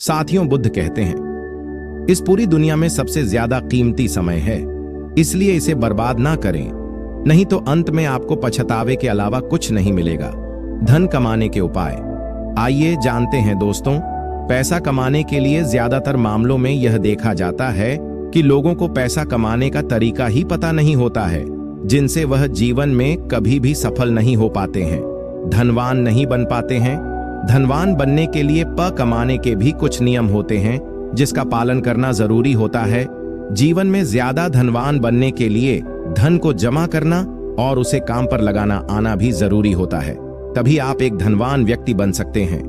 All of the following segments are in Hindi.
साथियों, बुद्ध कहते हैं, इस पूरी दुनिया में सबसे ज्यादा कीमती समय है, इसलिए इसे बर्बाद ना करें, नहीं तो अंत में आपको पछतावे के अलावा कुछ नहीं मिलेगा। धन कमाने के उपाय। आइए जानते हैं दोस्तों, पैसा कमाने के लिए ज्यादातर मामलों में यह देखा जाता है कि लोगों को पैसा कमाने का तरीका ही पता नहीं होता है, जिनसे वह जीवन में कभी भी सफल नहीं हो पाते हैं, धनवान नहीं बन पाते हैं। धनवान बनने के लिए कमाने के भी कुछ नियम होते हैं जिसका पालन करना जरूरी होता है। जीवन में ज्यादा धनवान बनने के लिए धन को जमा करना और उसे काम पर लगाना आना भी जरूरी होता है, तभी आप एक धनवान व्यक्ति बन सकते हैं।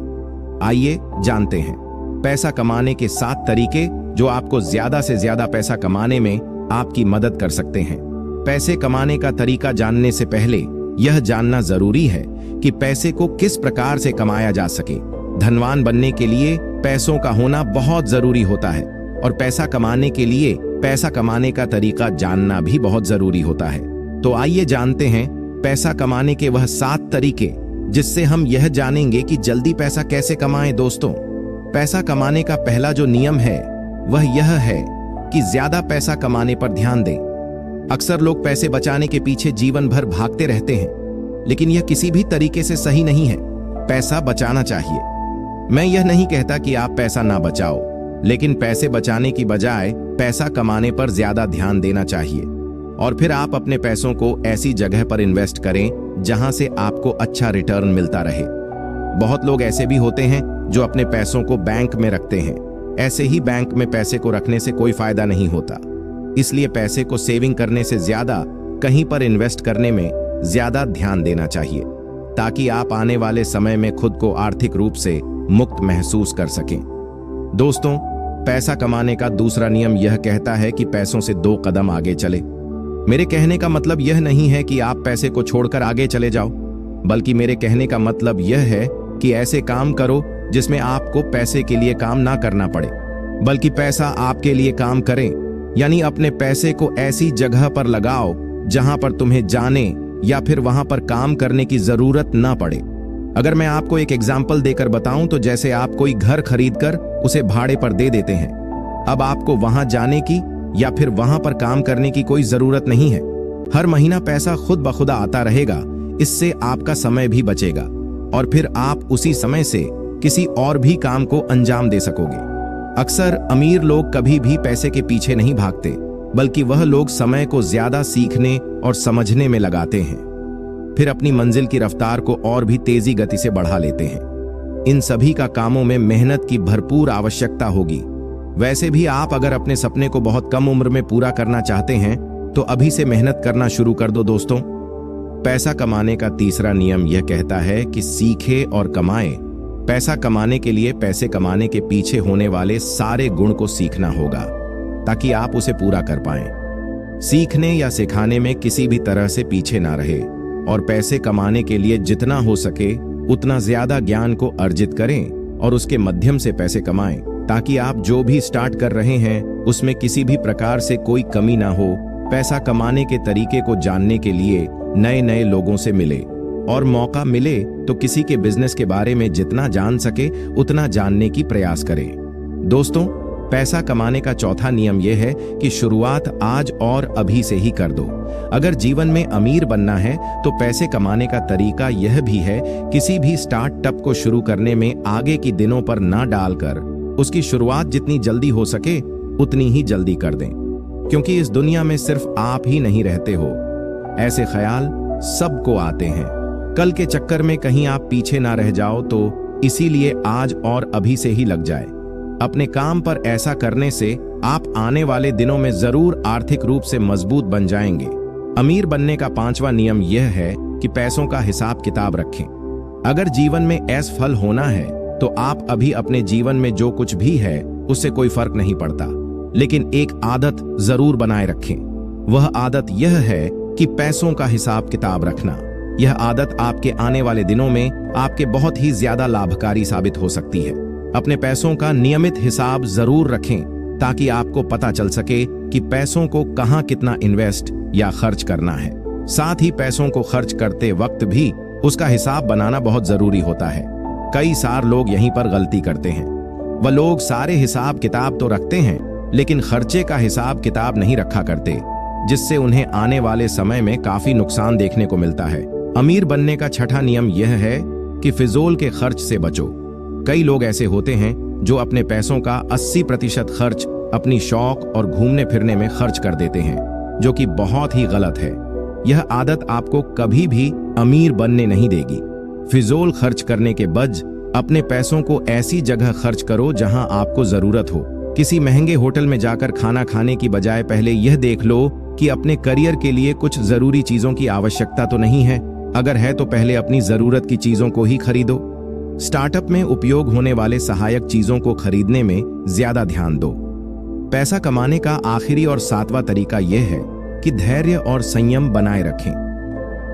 आइए जानते हैं पैसा कमाने के 7 तरीके जो आपको ज्यादा से ज्यादा पैसा कमाने में आपकी मदद कर सकते हैं। पैसे कमाने का तरीका जानने से पहले यह जानना जरूरी है कि पैसे को किस प्रकार से कमाया जा सके। धनवान बनने के लिए पैसों का होना बहुत जरूरी होता है और पैसा कमाने के लिए पैसा कमाने का तरीका जानना भी बहुत जरूरी होता है। तो आइए जानते हैं पैसा कमाने के वह 7 तरीके जिससे हम यह जानेंगे कि जल्दी पैसा कैसे कमाएं। दोस्तों, पैसा कमाने का पहला जो नियम है वह यह है कि ज्यादा पैसा कमाने पर ध्यान दें। अक्सर लोग पैसे बचाने के पीछे जीवन भर भागते रहते हैं, लेकिन यह किसी भी तरीके से सही नहीं है। पैसा बचाना चाहिए। मैं यह नहीं कहता कि आप पैसा ना बचाओ, लेकिन पैसे बचाने की बजाय पैसा कमाने पर ज्यादा ध्यान देना चाहिए और फिर आप अपने पैसों को ऐसी जगह पर इन्वेस्ट करें जहां से आपको अच्छा रिटर्न मिलता रहे। बहुत लोग ऐसे भी होते हैं जो अपने पैसों को बैंक में रखते हैं। ऐसे ही बैंक में पैसे को रखने से कोई फायदा नहीं होता, इसलिए पैसे को सेविंग करने से ज्यादा कहीं पर इन्वेस्ट करने में ज्यादा ध्यान देना चाहिए, ताकि आप आने वाले समय में खुद को आर्थिक रूप से मुक्त महसूस कर सकें। दोस्तों, पैसा कमाने का दूसरा नियम यह कहता है कि पैसों से 2 कदम आगे चले। मेरे कहने का मतलब यह नहीं है कि आप पैसे को छोड़कर आगे चले जाओ, बल्कि मेरे कहने का मतलब यह है कि ऐसे काम करो जिसमें आपको पैसे के लिए काम ना करना पड़े, बल्कि पैसा आपके लिए काम करे। यानी अपने पैसे को ऐसी जगह पर लगाओ जहां पर तुम्हें जाने या फिर वहां पर काम करने की जरूरत ना पड़े। अगर मैं आपको एक एग्जाम्पल देकर बताऊं तो जैसे आप कोई घर खरीदकर उसे भाड़े पर दे देते हैं। अब आपको वहां जाने की या फिर वहां पर काम करने की कोई जरूरत नहीं है। हर महीना पैसा खुद ब खुदा आता रहेगा। इससे आपका समय भी बचेगा और फिर आप उसी समय से किसी और भी काम को अंजाम दे सकोगे। अक्सर अमीर लोग कभी भी पैसे के पीछे नहीं भागते, बल्कि वह लोग समय को ज्यादा सीखने और समझने में लगाते हैं, फिर अपनी मंजिल की रफ्तार को और भी तेजी गति से बढ़ा लेते हैं। इन सभी का कामों में मेहनत की भरपूर आवश्यकता होगी। वैसे भी आप अगर अपने सपने को बहुत कम उम्र में पूरा करना चाहते हैं तो अभी से मेहनत करना शुरू कर दो। दोस्तों, पैसा कमाने का तीसरा नियम यह कहता है कि सीखे और कमाएं। पैसा कमाने के लिए पैसे कमाने के पीछे होने वाले सारे गुण को सीखना होगा ताकि आप उसे पूरा कर पाएं। सीखने या सिखाने में किसी भी तरह से पीछे ना रहे और पैसे कमाने के लिए जितना हो सके उतना ज्यादा ज्ञान को अर्जित करें और उसके माध्यम से पैसे कमाएं, ताकि आप जो भी स्टार्ट कर रहे हैं उसमें किसी भी प्रकार से कोई कमी ना हो। पैसा कमाने के तरीके को जानने के लिए नए नए लोगों से मिले और मौका मिले तो किसी के बिजनेस के बारे में जितना जान सके उतना जानने की प्रयास करें। दोस्तों, पैसा कमाने का चौथा नियम यह है कि शुरुआत आज और अभी से ही कर दो। अगर जीवन में अमीर बनना है तो पैसे कमाने का तरीका यह भी है, किसी भी स्टार्टअप को शुरू करने में आगे की दिनों पर ना डालकर उसकी शुरुआत जितनी जल्दी हो सके उतनी ही जल्दी कर दें, क्योंकि इस दुनिया में सिर्फ आप ही नहीं रहते हो। ऐसे ख्याल सबको आते हैं। कल के चक्कर में कहीं आप पीछे ना रह जाओ, तो इसीलिए आज और अभी से ही लग जाए। अपने काम पर ऐसा करने से आप आने वाले दिनों में जरूर आर्थिक रूप से मजबूत बन जाएंगे। अमीर बनने का 5वां नियम यह है कि पैसों का हिसाब किताब रखें। अगर जीवन में ऐसा फल होना है तो आप अभी अपने जीवन में जो कुछ भी है उससे कोई फर्क नहीं पड़ता, लेकिन एक आदत जरूर बनाए रखें। वह आदत यह है कि पैसों का हिसाब किताब रखना। यह आदत आपके आने वाले दिनों में आपके बहुत ही ज्यादा लाभकारी साबित हो सकती है। अपने पैसों का नियमित हिसाब जरूर रखें ताकि आपको पता चल सके कि पैसों को कहां कितना इन्वेस्ट या खर्च करना है। साथ ही पैसों को खर्च करते वक्त भी उसका हिसाब बनाना बहुत जरूरी होता है। कई सारे लोग यहीं पर गलती करते हैं। वह लोग सारे हिसाब किताब तो रखते हैं, लेकिन खर्चे का हिसाब किताब नहीं रखा करते, जिससे उन्हें आने वाले समय में काफी नुकसान देखने को मिलता है। अमीर बनने का छठा नियम यह है कि फिजूल के खर्च से बचो। कई लोग ऐसे होते हैं जो अपने पैसों का 80% खर्च अपनी शौक और घूमने फिरने में खर्च कर देते हैं, जो कि बहुत ही गलत है। यह आदत आपको कभी भी अमीर बनने नहीं देगी। फिजूल खर्च करने के बज अपने पैसों को ऐसी जगह खर्च करो जहां आपको जरूरत हो। किसी महंगे होटल में जाकर खाना खाने की बजाय पहले यह देख लो कि अपने करियर के लिए कुछ जरूरी चीजों की आवश्यकता तो नहीं है। अगर है तो पहले अपनी जरूरत की चीजों को ही खरीदो। स्टार्टअप में उपयोग होने वाले सहायक चीजों को खरीदने में ज्यादा ध्यान दो। पैसा कमाने का आखिरी और 7वां तरीका यह है कि धैर्य और संयम बनाए रखें।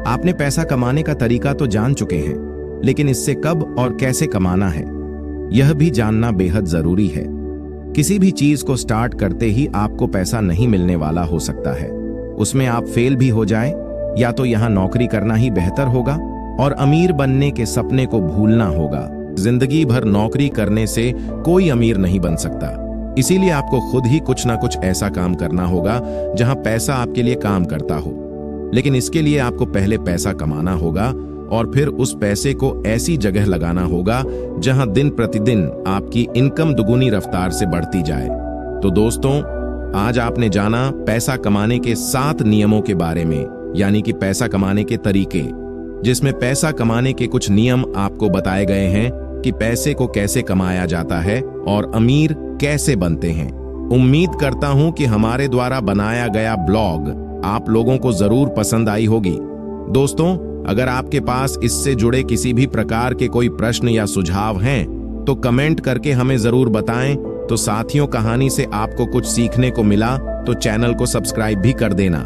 आपने पैसा कमाने का तरीका तो जान चुके हैं, लेकिन इससे कब और कैसे कमाना है यह भी जानना बेहद जरूरी है। किसी भी चीज को स्टार्ट करते ही आपको पैसा नहीं मिलने वाला हो सकता है। उसमें आप फेल भी हो जाएं, या तो यहां नौकरी करना ही बेहतर होगा और अमीर बनने के सपने को भूलना होगा। जिंदगी भर नौकरी करने से कोई अमीर नहीं बन सकता। इसीलिए आपको खुद ही कुछ ना कुछ ऐसा काम करना होगा जहां पैसा आपके लिए काम करता हो। लेकिन इसके लिए आपको पहले पैसा कमाना होगा और फिर उस पैसे को ऐसी जगह लगाना होगा जहां दिन प्रतिदिन आपकी इनकम दुगुनी रफ्तार से बढ़ती जाए। तो दोस्तों, आज आपने जाना पैसा कमाने के 7 नियमों के बारे में, यानी कि पैसा कमाने के तरीके, जिसमें पैसा कमाने के कुछ नियम आपको बताए गए हैं कि पैसे को कैसे कमाया जाता है और अमीर कैसे बनते हैं। उम्मीद करता हूं कि हमारे द्वारा बनाया गया ब्लॉग आप लोगों को जरूर पसंद आई होगी। दोस्तों, अगर आपके पास इससे जुड़े किसी भी प्रकार के कोई प्रश्न या सुझाव हैं तो कमेंट करके हमें जरूर बताएं। तो साथियों, कहानी से आपको कुछ सीखने को मिला तो चैनल को सब्सक्राइब भी कर देना।